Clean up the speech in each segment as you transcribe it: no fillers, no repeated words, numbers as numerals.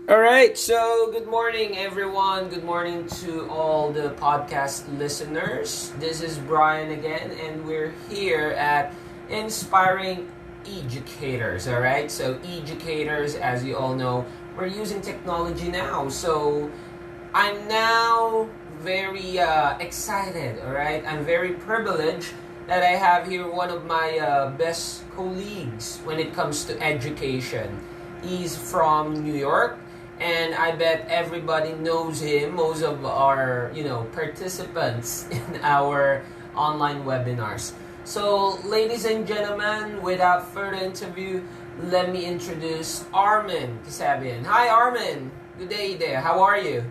All right, so good morning, everyone. Good morning to all the podcast listeners. This is Brian again, and we're here at Inspiring Educators. All right, so educators, as you all know, we're using technology now. So I'm now very excited. All right, I'm very privileged that I have here one of my best colleagues when it comes to education. He's from New York, and I bet everybody knows him. Most of our, participants in our online webinars. So, ladies and gentlemen, without further interview, let me introduce Armen Kassabian. Hi, Armen. Good day there. How are you?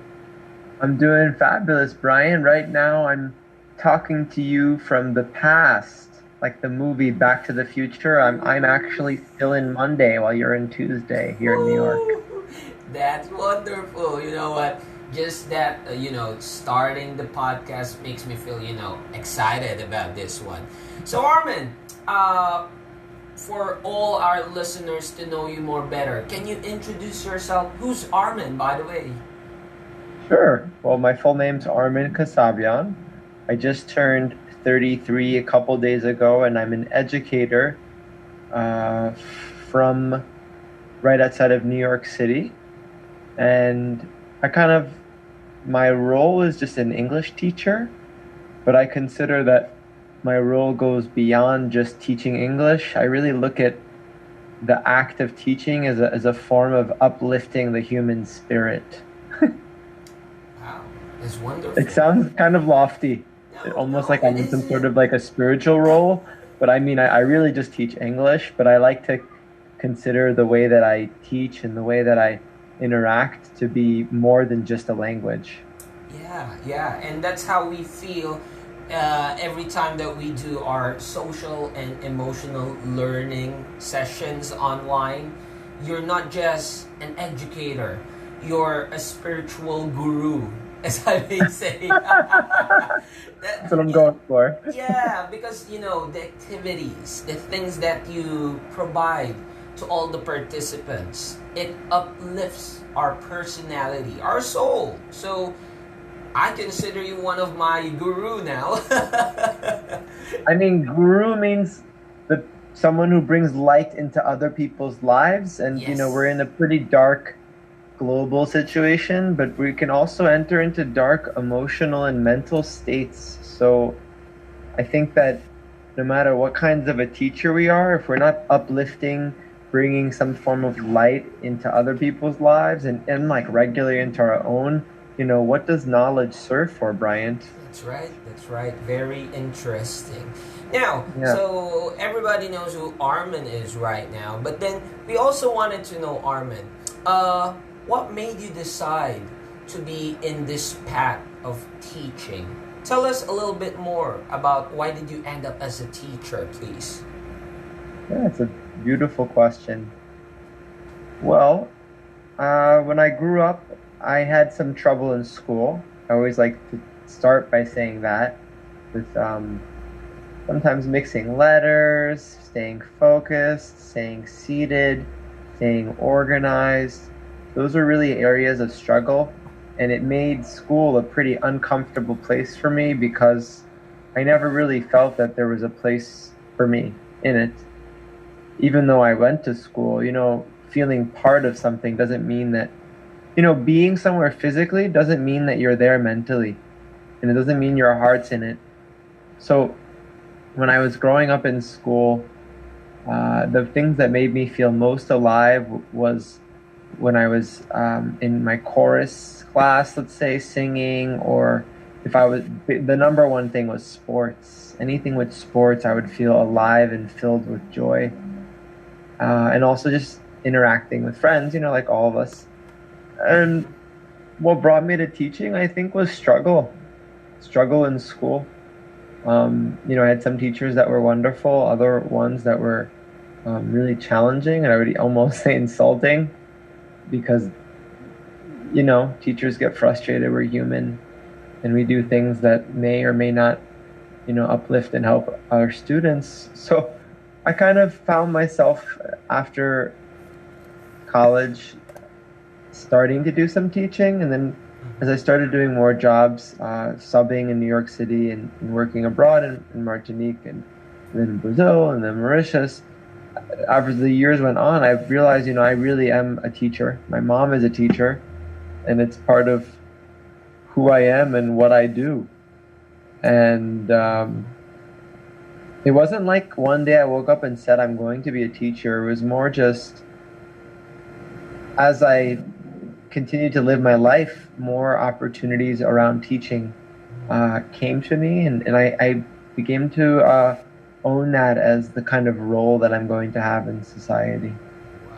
I'm doing fabulous, Brian. Right now, I'm talking to you from the past, like the movie Back to the Future. I'm actually still in Monday while you're in Tuesday here in New York. Woo! That's wonderful. You know what? Just that, starting the podcast makes me feel, excited about this one. So, Armin, for all our listeners to know you more better, can you introduce yourself? Who's Armin, by the way? Sure. Well, my full name's Armen Kassabian. I just turned 33 a couple days ago, and I'm an educator uh, from right outside of New York City. And I kind of, my role is just an English teacher, but I consider that my role goes beyond just teaching English. I really look at the act of teaching as a form of uplifting the human spirit. Wow, that's wonderful. It sounds kind of lofty, No, almost no, like it I'm in some sort isn't. of like a spiritual role. But I mean, I really just teach English, but I like to consider the way that I teach and the way that I interact to be more than just a language. Yeah, yeah, and that's how we feel every time that we do our social and emotional learning sessions online. You're not just an educator, you're a spiritual guru, as I may say. That's that, what I'm going for. yeah, because the activities, the things that you provide to all the participants, it uplifts our personality, our soul. So I consider you one of my guru now. I mean, guru means the someone who brings light into other people's lives, and we're in Yes. a pretty dark global situation, but we can also enter into dark emotional and mental states. So I think that no matter what kinds of a teacher we are, if we're not uplifting, bringing some form of light into other people's lives and like regularly into our own, what does knowledge serve for, Bryant? That's right. That's right. Very interesting. Now, Yeah. so everybody knows who Armin is right now, but then we also wanted to know Armin. What made you decide to be in this path of teaching? Tell us a little bit more about why did you end up as a teacher, please? Yeah, it's a beautiful question. Well, when I grew up, I had some trouble in school. I always like to start by saying that, with sometimes mixing letters, staying focused, staying seated, staying organized. Those are really areas of struggle, and it made school a pretty uncomfortable place for me because I never really felt that there was a place for me in it. Even though I went to school, feeling part of something doesn't mean that, being somewhere physically doesn't mean that you're there mentally, and it doesn't mean your heart's in it. So when I was growing up in school, the things that made me feel most alive was when I was in my chorus class, let's say, singing, or if I was, the number one thing was sports. Anything with sports, I would feel alive and filled with joy. And also just interacting with friends, like all of us. And what brought me to teaching, I think, was struggle in school. I had some teachers that were wonderful, other ones that were really challenging, and I would almost say insulting because, teachers get frustrated. We're human, and we do things that may or may not, uplift and help our students. So I kind of found myself after college starting to do some teaching, and then as I started doing more jobs, subbing in New York City and working abroad in Martinique and then in Brazil and then Mauritius, as the years went on, I realized, I really am a teacher. My mom is a teacher, and it's part of who I am and what I do. And it wasn't like one day I woke up and said, I'm going to be a teacher. It was more just as I continued to live my life, more opportunities around teaching came to me, and I began to own that as the kind of role that I'm going to have in society. Wow,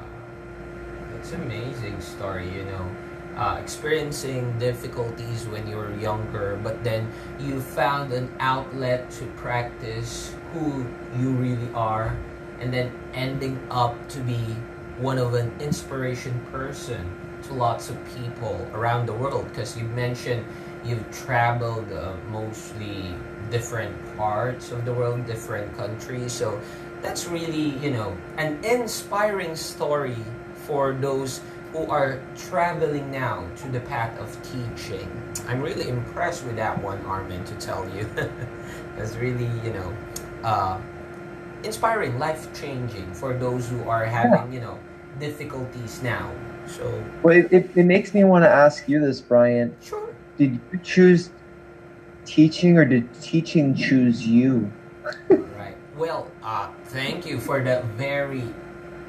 it's an amazing story. Experiencing difficulties when you were younger, but then you found an outlet to practice who you really are, and then ending up to be one of an inspiration person to lots of people around the world, because you mentioned you've traveled mostly different parts of the world, different countries. So that's really, an inspiring story for those who are traveling now to the path of teaching. I'm really impressed with that one, Armen, to tell you. That's really, inspiring, life-changing for those who are having, difficulties now. So, well, it makes me want to ask you this, Brian. Sure. Did you choose teaching, or did teaching choose you? Right. Well, thank you for that very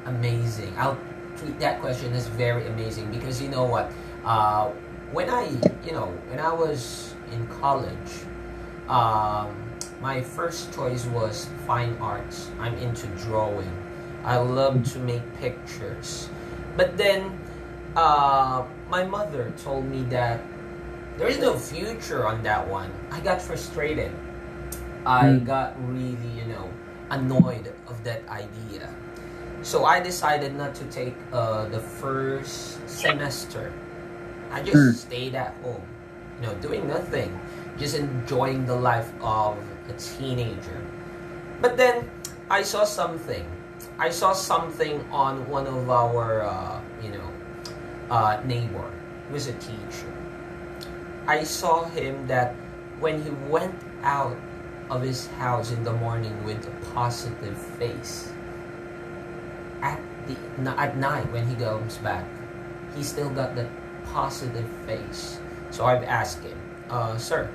amazing. I'll treat that question as very amazing, because you know what? When I was in college, my first choice was fine arts. I'm into drawing. I love to make pictures. But then, my mother told me that there is no future on that one. I got frustrated. I got really, annoyed of that idea. So I decided not to take the first semester. I just stayed at home, doing nothing, just enjoying the life of a teenager. But then I saw something. I saw something on one of our, neighbor, who was a teacher. I saw him that when he went out of his house in the morning with a positive face, at night when he comes back, he still got that positive face. So I've asked him, sir,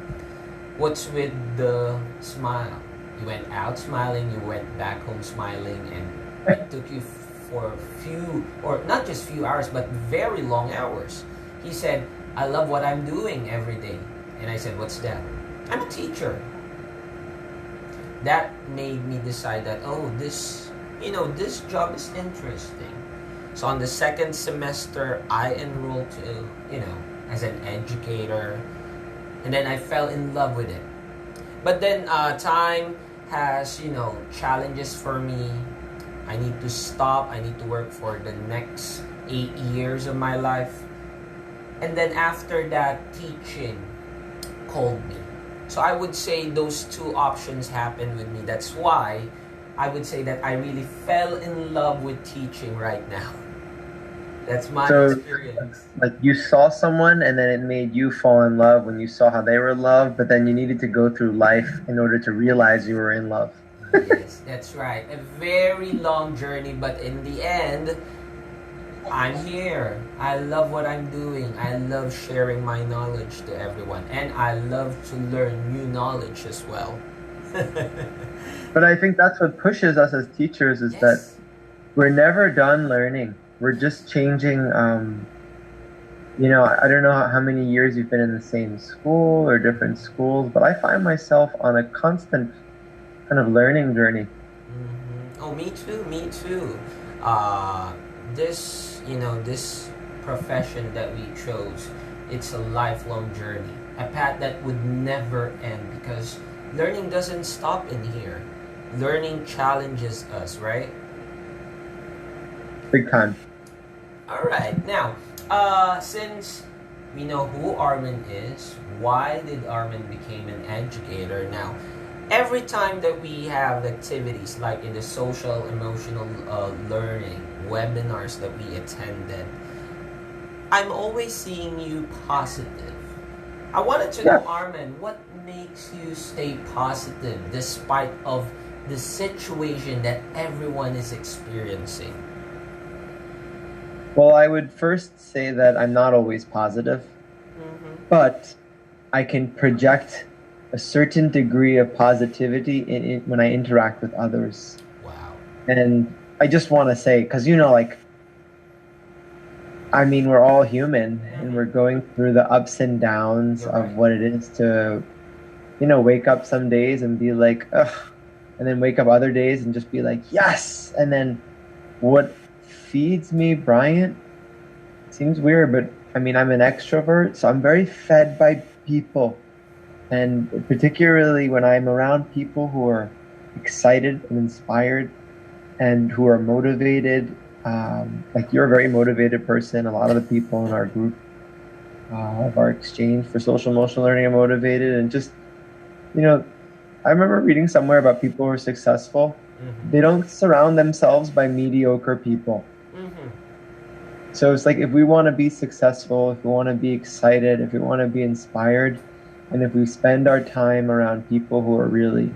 what's with the smile? You went out smiling, you went back home smiling, and it took you for a few, or not just few hours, but very long hours. He said, I love what I'm doing every day. And I said, what's that? I'm a teacher. That made me decide that, this job is interesting. So on the second semester, I enrolled to, as an educator. And then I fell in love with it. But then time has, challenges for me. I need to stop. I need to work for the next 8 years of my life. And then after that, teaching called me. So I would say those two options happened with me. That's why I would say that I really fell in love with teaching right now. That's my experience. Like you saw someone and then it made you fall in love when you saw how they were in love, but then you needed to go through life in order to realize you were in love. Yes, that's right. A very long journey, but in the end, I'm here. I love what I'm doing. I love sharing my knowledge to everyone. And I love to learn new knowledge as well. But I think that's what pushes us as teachers is that we're never done learning. We're just changing. I don't know how many years you've been in the same school or different schools, but I find myself on a constant kind of learning journey. Mm-hmm. Oh, me too. Me too. This profession that we chose, it's a lifelong journey, a path that would never end, because learning doesn't stop in here. Learning challenges us, right? Big time. All right. Now, since we know who Armen is, why did Armen become an educator? Now, every time that we have activities like in the social emotional learning webinars that we attended, I'm always seeing you positive. I wanted to know, Yeah. Armen, what makes you stay positive despite of the situation that everyone is experiencing? Well, I would first say that I'm not always positive, Mm-hmm. but I can project a certain degree of positivity when I interact with others. Wow. And I just want to say, because like, I mean, we're all human and we're Mm-hmm. going through the ups and downs You're of right. what it is to, wake up some days and be like, ugh, and then wake up other days and just be like, yes. And then what feeds me, Bryant, seems weird, but I mean, I'm an extrovert, so I'm very fed by people. And particularly when I'm around people who are excited and inspired and who are motivated, like you're a very motivated person. A lot of the people in our group of our exchange for social emotional learning are motivated. And just, you know, I remember reading somewhere about people who are successful. They Mm-hmm. don't surround themselves by mediocre people. Mm-hmm. So it's like if we want to be successful, if we want to be excited, if we want to be inspired, and if we spend our time around people who are really,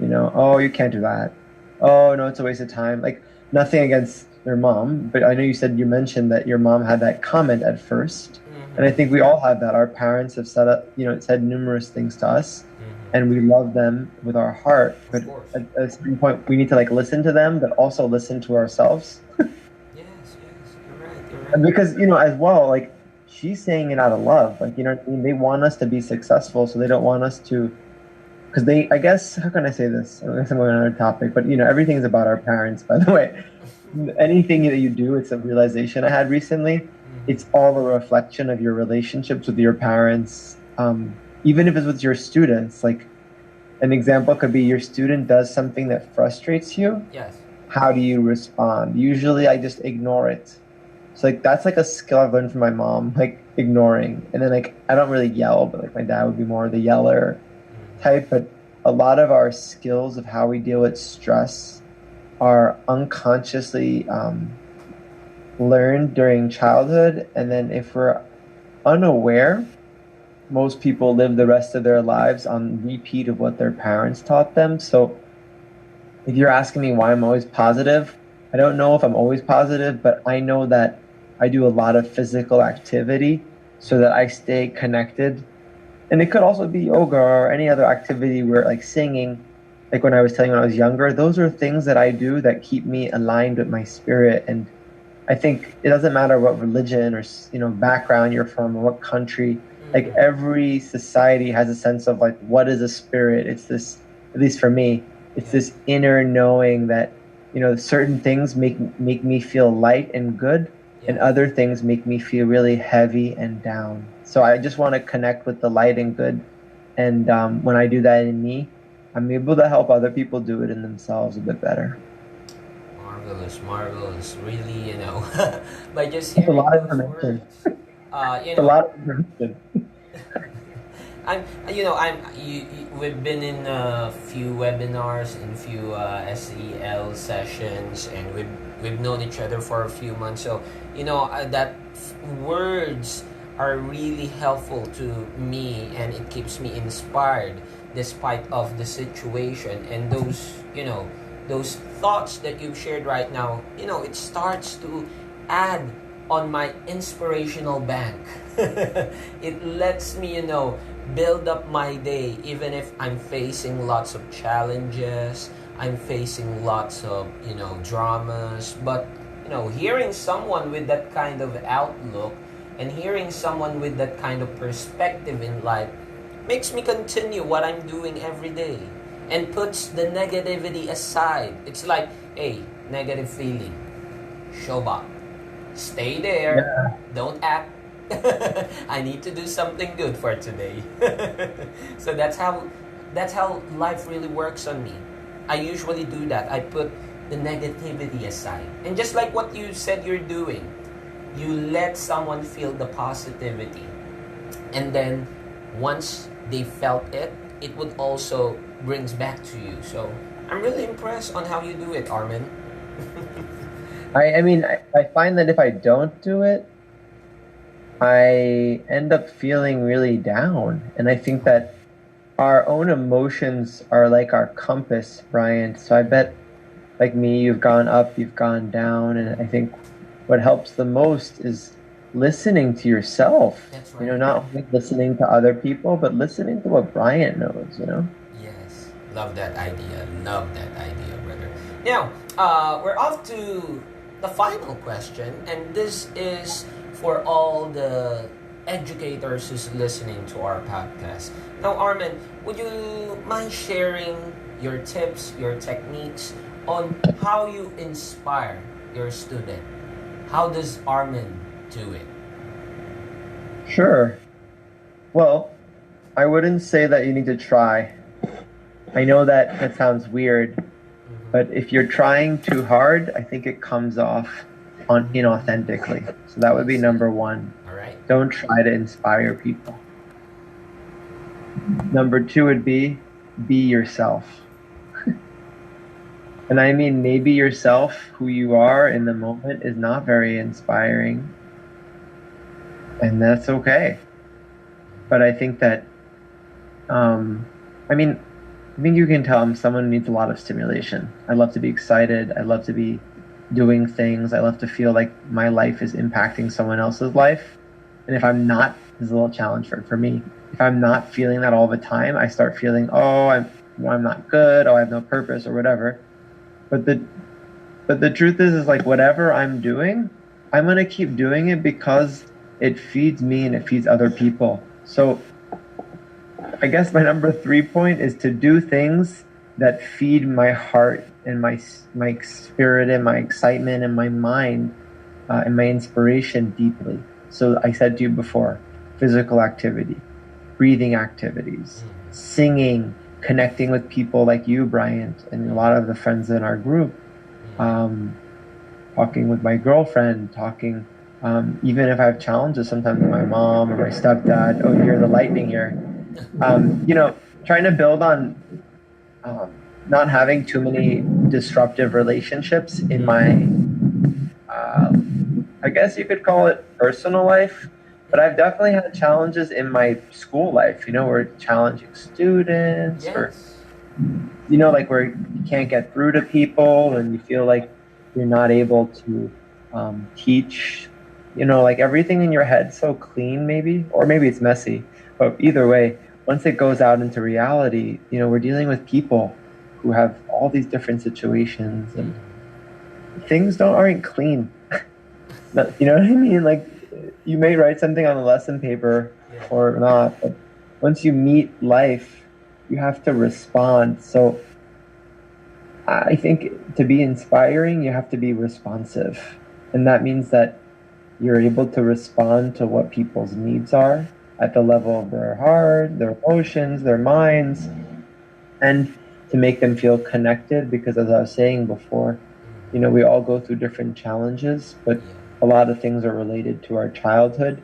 oh, you can't do that. Oh, no, it's a waste of time. Like nothing against your mom, but I know you mentioned that your mom had that comment at first. And I think Mm-hmm. we all have that. Our parents have said numerous things to us and we Mm-hmm. love them with our heart. But Of course. at a certain point, we need to like listen to them, but also listen to ourselves. Yes, yes. You're right. You're And right. because, as well, like she's saying it out of love. Like, you know what I mean? They want us to be successful, so they don't want us to, because I guess, how can I say this? I guess I'm going on another topic, but everything's about our parents, by the way. Anything that you do, it's a realization I had recently. It's Mm-hmm. all a reflection of your relationships with your parents. Even if it's with your students, like an example could be your student does something that frustrates you. Yes. How do you respond? Usually I just ignore it. So like that's like a skill I've learned from my mom, like ignoring. And then like I don't really yell, but like my dad would be more the yeller type. Mm-hmm. But a lot of our skills of how we deal with stress are unconsciously learned during childhood. And then if we're unaware, most people live the rest of their lives on repeat of what their parents taught them. So if you're asking me why I'm always positive, I don't know if I'm always positive, but I know that I do a lot of physical activity so that I stay connected. And it could also be yoga or any other activity where like singing, like when I was telling you when I was younger, those are things that I do that keep me aligned with my spirit. And I think it doesn't matter what religion or background you're from or what country. Like Mm-hmm. every society has a sense of like what is a spirit. It's this, at least for me, it's Yeah. this inner knowing that certain things make me feel light and good, and Yeah. other things make me feel really heavy and down. So I just want to connect with the light and good, and when I do that in me, I'm able to help other people do it in themselves a bit better. Marvelous, marvelous. Really, by just That's a hearing lot of those information. words, you A know, lot of information. we've been in a few webinars and few SEL sessions, and we've known each other for a few months. So, that words are really helpful to me, and it keeps me inspired despite of the situation. And those thoughts that you've shared right now, it starts to add on my inspirational bank. It lets me, build up my day even if I'm facing lots of challenges, I'm facing lots of, dramas, but hearing someone with that kind of outlook and hearing someone with that kind of perspective in life makes me continue what I'm doing every day and puts the negativity aside. It's like, hey, negative feeling, show up, stay there, Yeah. don't act. I need to do something good for today. So that's how life really works on me. I usually do that. I put the negativity aside. And just like what you said you're doing, you let someone feel the positivity. And then once they felt it, it would also brings back to you. So I'm really impressed on how you do it, Armen. I mean, I find that if I don't do it, I end up feeling really down. And I think that our own emotions are like our compass, Brian. So I bet, like me, you've gone up, you've gone down. And I think what helps the most is listening to yourself. That's You know, right. not only listening to other people, but listening to what Brian knows, you know? Yes, love that idea. Love that idea, brother. Now, we're off to the final question, and this is for all the educators who's listening to our podcast. Now, Armen, would you mind sharing your tips, your techniques on how you inspire your student? How does Armen do it? Sure. Well, I wouldn't say that you need to try. I know that that sounds weird, but if you're trying too hard, I think it comes off on inauthentically. So that would I be see. number one. All right. Don't try to inspire people. Number two would be yourself. And I mean, maybe yourself, who you are in the moment, is not very inspiring, and that's okay. But I think that, um, I mean, I think you can tell I'm someone who needs a lot of stimulation. I love to be excited. I love to be doing things. I love to feel like my life is impacting someone else's life. And if I'm not, there's a little challenge for me. If I'm not feeling that all the time, I start feeling, oh, I'm not good. Oh, I have no purpose or whatever. But the truth is like whatever I'm doing, I'm gonna keep doing it because it feeds me and it feeds other people. So I guess my number 3 point is to do things that feed my heart and my spirit and my excitement and my mind and my inspiration deeply. So I said to you before, physical activity, breathing activities, singing, connecting with people like you, Bryant, and a lot of the friends in our group, um, talking with my girlfriend, talking, even if I have challenges sometimes with my mom or my stepdad. Oh, you hear the lightning here. You know, trying to build on um, not having too many disruptive relationships in my, I guess you could call it personal life. But I've definitely had challenges in my school life, you know, where challenging students or, Yes. you know, like where you can't get through to people and you feel like you're not able to teach, you know, like everything in your head so clean, maybe, or maybe it's messy. But either way, once it goes out into reality, you know, we're dealing with people who have all these different situations and things don't aren't clean. You know what I mean? Like you may write something on a lesson paper Yeah. or not, but once you meet life, you have to respond. So I think to be inspiring, you have to be responsive. And that means that you're able to respond to what people's needs are at the level of their heart, their emotions, their minds, and to make them feel connected. Because as I was saying before, you know, we all go through different challenges, but Yeah. a lot of things are related to our childhood.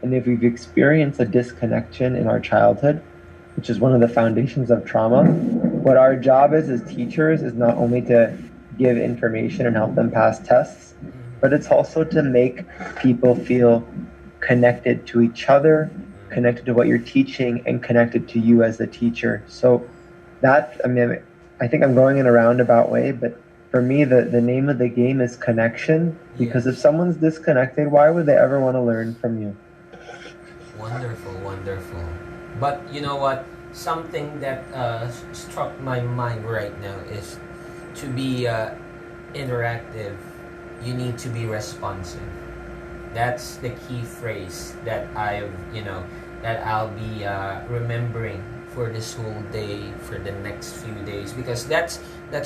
And if we've experienced a disconnection in our childhood, which is one of the foundations of trauma, what our job is as teachers is not only to give information and help them pass tests, but it's also to make people feel connected to each other, connected to what you're teaching, and connected to you as the teacher. So that, I mean, I think I'm going in a roundabout way, but for me, the name of the game is connection. Because if Yes. someone's disconnected, why would they ever want to learn from you? Wonderful, wonderful. But you know what? Something that struck my mind right now is to be interactive, you need to be responsive. That's the key phrase that that I'll be remembering for this whole day, for the next few days, because that's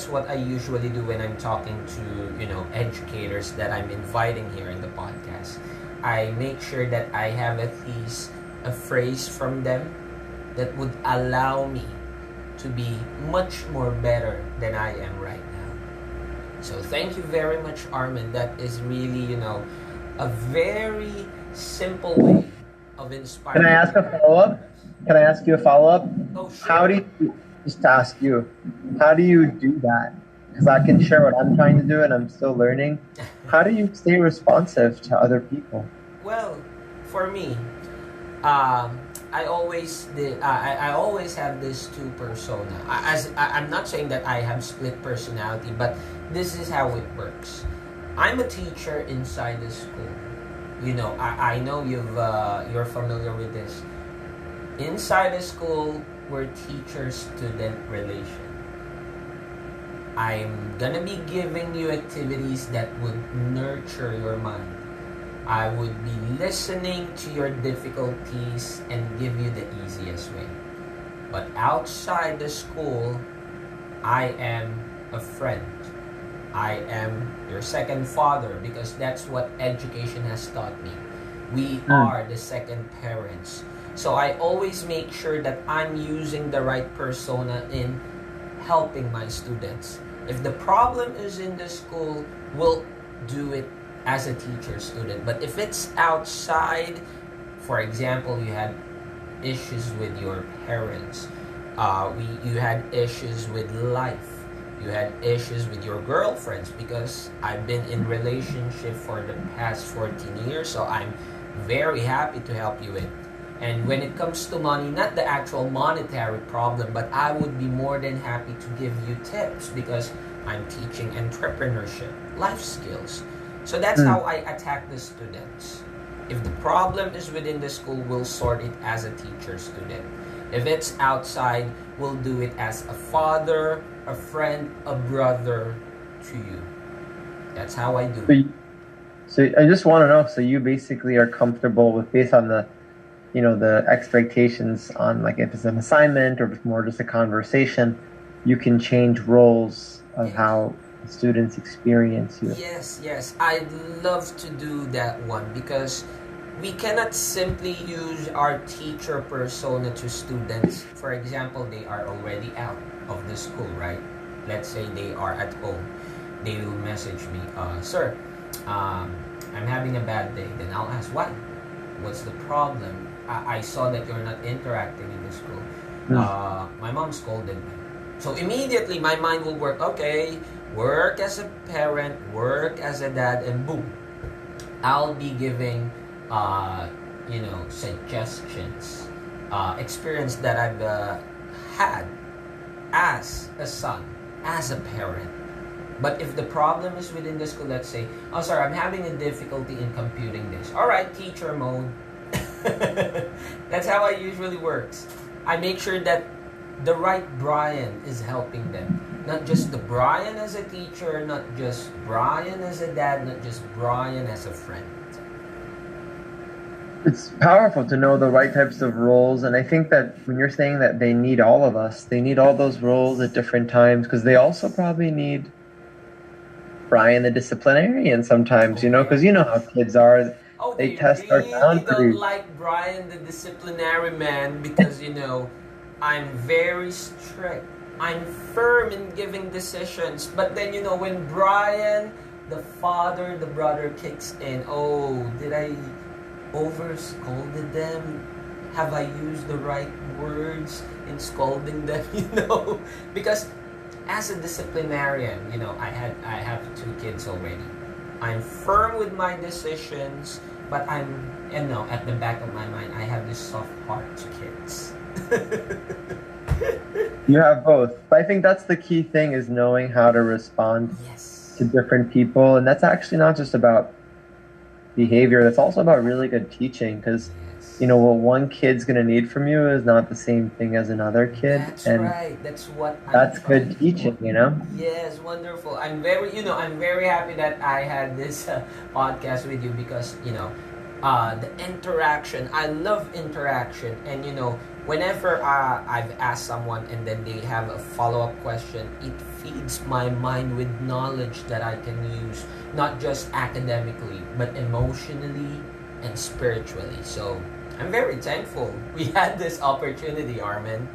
what I usually do when I'm talking to educators that I'm inviting here in the podcast. I make sure that I have at least a phrase from them that would allow me to be much more better than I am right now. So thank you very much, Armen. That is really, a very simple way of Can I inspiring ask a people. follow up? Can I ask you a follow up? Oh, How sure. do you, just to ask you, how do you do that? Because I can share what I'm trying to do and I'm still learning. How do you stay responsive to other people? Well, for me, um, I always have this two persona. I'm not saying that I have split personality, but this is how it works. I'm a teacher inside the school. I know you're familiar with this. Inside the school, we're teacher-student relation. I'm gonna be giving you activities that would nurture your mind. I would be listening to your difficulties and give you the easiest way. But outside the school, I am a friend. I am your second father because that's what education has taught me. We are the second parents. So I always make sure that I'm using the right persona in helping my students. If the problem is in the school, we'll do it as a teacher student. But if it's outside, for example, you had issues with your parents, you had issues with life, you had issues with your girlfriends, because I've been in relationship for the past 14 years, so I'm very happy to help you with. And when it comes to money, not the actual monetary problem, but I would be more than happy to give you tips because I'm teaching entrepreneurship, life skills. So that's how I attack the students. If the problem is within the school, we'll sort it as a teacher-student. If it's outside, we'll do it as a father, a friend, a brother to you. That's how I do it. So I just want to know, so you basically are comfortable with, based on the expectations on, like, if it's an assignment or if it's more just a conversation, you can change roles of how students experience you. Yes. I'd love to do that one because we cannot simply use our teacher persona to students. For example, they are already out of the school, right? Let's say they are at home. They will message me, Sir, I'm having a bad day. Then I'll ask, why? What's the problem? I saw that you're not interacting in the school. My mom scolded me. So immediately my mind will work, okay, work as a parent, work as a dad, and boom, I'll be giving, suggestions, experience that I've had as a son, as a parent. But if the problem is within the school, let's say, oh, sir, I'm having a difficulty in computing this. All right, teacher mode. That's how I usually works. I make sure that the right Brian is helping them. Not just the Brian as a teacher, not just Brian as a dad, not just Brian as a friend. It's powerful to know the right types of roles, and I think that when you're saying that they need all of us, they need all those roles at different times, because they also probably need Brian the disciplinarian sometimes, because you know how kids are. Oh, they they test our really boundaries. don't like Brian the disciplinary man because, I'm very strict. I'm firm in giving decisions. But then, when Brian, the father, the brother kicks in, oh, did I over-scolded them? Have I used the right words in scolding them? Because as a disciplinarian, I have 2 kids already. I'm firm with my decisions, but at the back of my mind, I have this soft heart to kids. You have both. But I think that's the key thing, is knowing how to respond to different people. And that's actually not just about behavior. That's also about really good teaching, because what one kid's going to need from you is not the same thing as another kid. That's right. That's what that's good teaching, Yes, wonderful. I'm very happy that I had this podcast with you because, the interaction. I love interaction. And, whenever I've asked someone and then they have a follow-up question, it feeds my mind with knowledge that I can use, not just academically, but emotionally and spiritually. So I'm very thankful we had this opportunity, Armen.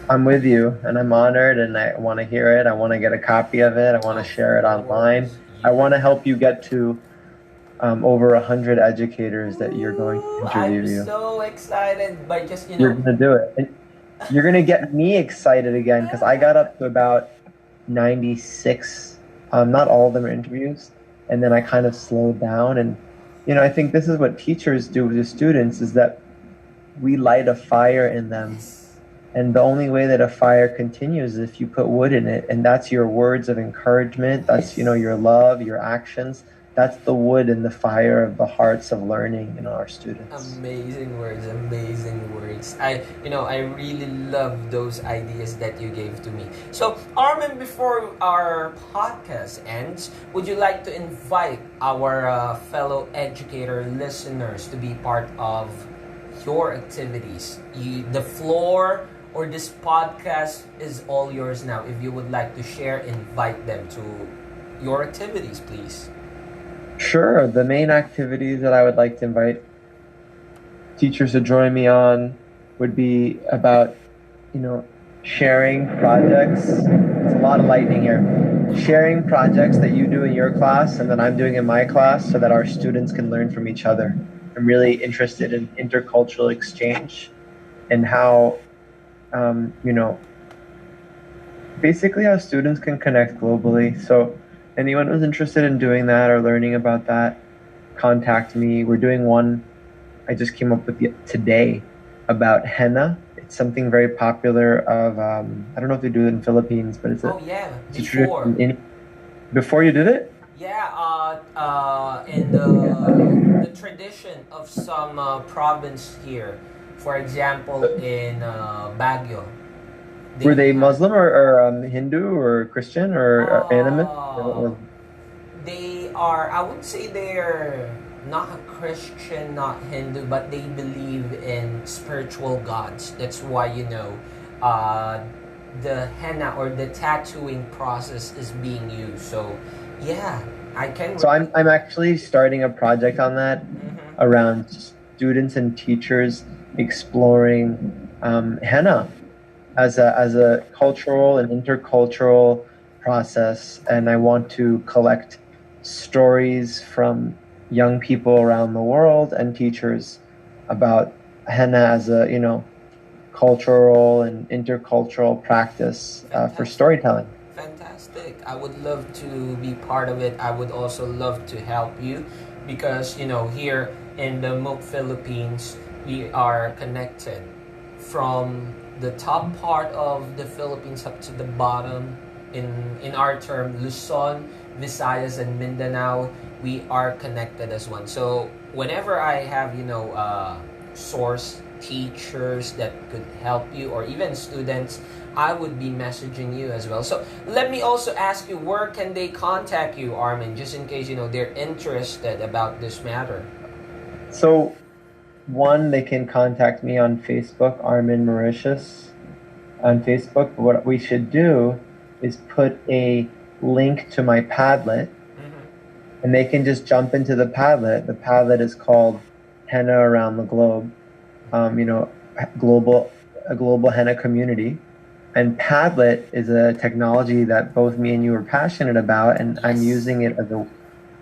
I'm with you, and I'm honored, and I want to hear it. I want to get a copy of it. I want to share it online. I want to help you get to over 100 educators that you're going to interview. I'm so excited by just, You're going to do it. And you're going to get me excited again, because I got up to about 96. Not all of them are interviews. And then I kind of slowed down. And I think this is what teachers do with the students, is that we light a fire in them. Yes. And the only way that a fire continues is if you put wood in it. And that's your words of encouragement. That's, Yes. your love, your actions. That's the wood in the fire of the hearts of learning in our students. Amazing words, amazing words. I really love those ideas that you gave to me. So, Armen, before our podcast ends, would you like to invite our fellow educator listeners to be part of your activities? The floor or this podcast is all yours now. If you would like to share, invite them to your activities, please. Sure. The main activities that I would like to invite teachers to join me on would be about, sharing projects. It's a lot of lightning here. Sharing projects that you do in your class and that I'm doing in my class so that our students can learn from each other. I'm really interested in intercultural exchange and how, basically how students can connect globally. So anyone who's interested in doing that or learning about that, contact me. We're doing one I just came up with today about henna. It's something very popular of, I don't know if they do it in Philippines, but it's a, Oh yeah, it's a before. tradition. Before you did it? Yeah, in the tradition of some province here, for example, in Baguio, Were they have, Muslim or Hindu or Christian or animist? they are. I would say they're not Christian, not Hindu, but they believe in spiritual gods. That's why the henna or the tattooing process is being used. So, yeah, I can. So I'm actually starting a project on that around students and teachers exploring henna as a cultural and intercultural process, and I want to collect stories from young people around the world and teachers about henna as a cultural and intercultural practice for storytelling. Fantastic. I would love to be part of it. I would also love to help you because, here in the MOOC Philippines, we are connected from the top part of the Philippines up to the bottom. In our term, Luzon, Visayas, and Mindanao, we are connected as one. So whenever I have, source teachers that could help you or even students, I would be messaging you as well. So let me also ask you, where can they contact you, Armen, just in case they're interested about this matter? So one, they can contact me on Facebook, Armen Mauritius on Facebook. What we should do is put a link to my Padlet, and they can just jump into the Padlet. The Padlet is called Henna Around the Globe, a global henna community. And Padlet is a technology that both me and you are passionate about, and Yes. I'm using it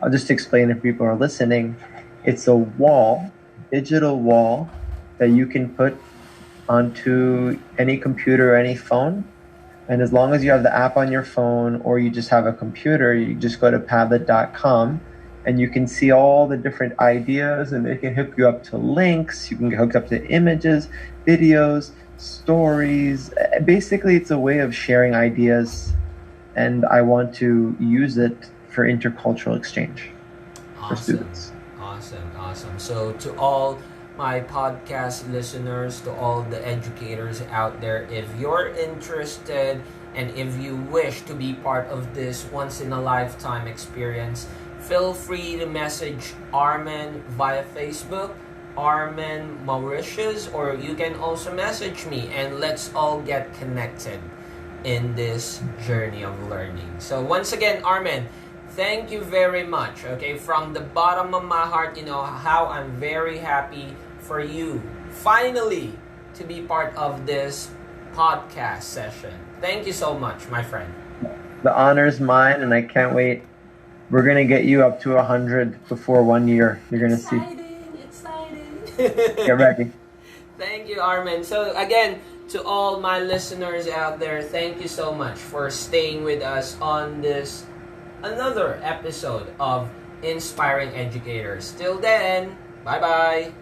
I'll just explain if people are listening. It's a wall, digital wall, that you can put onto any computer or any phone. And as long as you have the app on your phone or you just have a computer, you just go to Padlet.com and you can see all the different ideas, and it can hook you up to links. You can get hooked up to images, videos, stories. Basically, it's a way of sharing ideas, and I want to use it for intercultural exchange for students. Awesome. So to all my podcast listeners, to all the educators out there, if you're interested and if you wish to be part of this once in a lifetime experience, feel free to message Armen via Facebook, Armen Mauritius, or you can also message me and let's all get connected in this journey of learning. So once again, Armen, thank you very much. Okay, from the bottom of my heart, how I'm very happy for you finally to be part of this podcast session. Thank you so much, my friend. The honor's mine, and I can't wait. We're gonna get you up to 100 before 1 year. You're gonna see. Exciting. Get ready. Thank you, Armen. So again, to all my listeners out there, thank you so much for staying with us on this another episode of inspiring educators. Till then, bye-bye!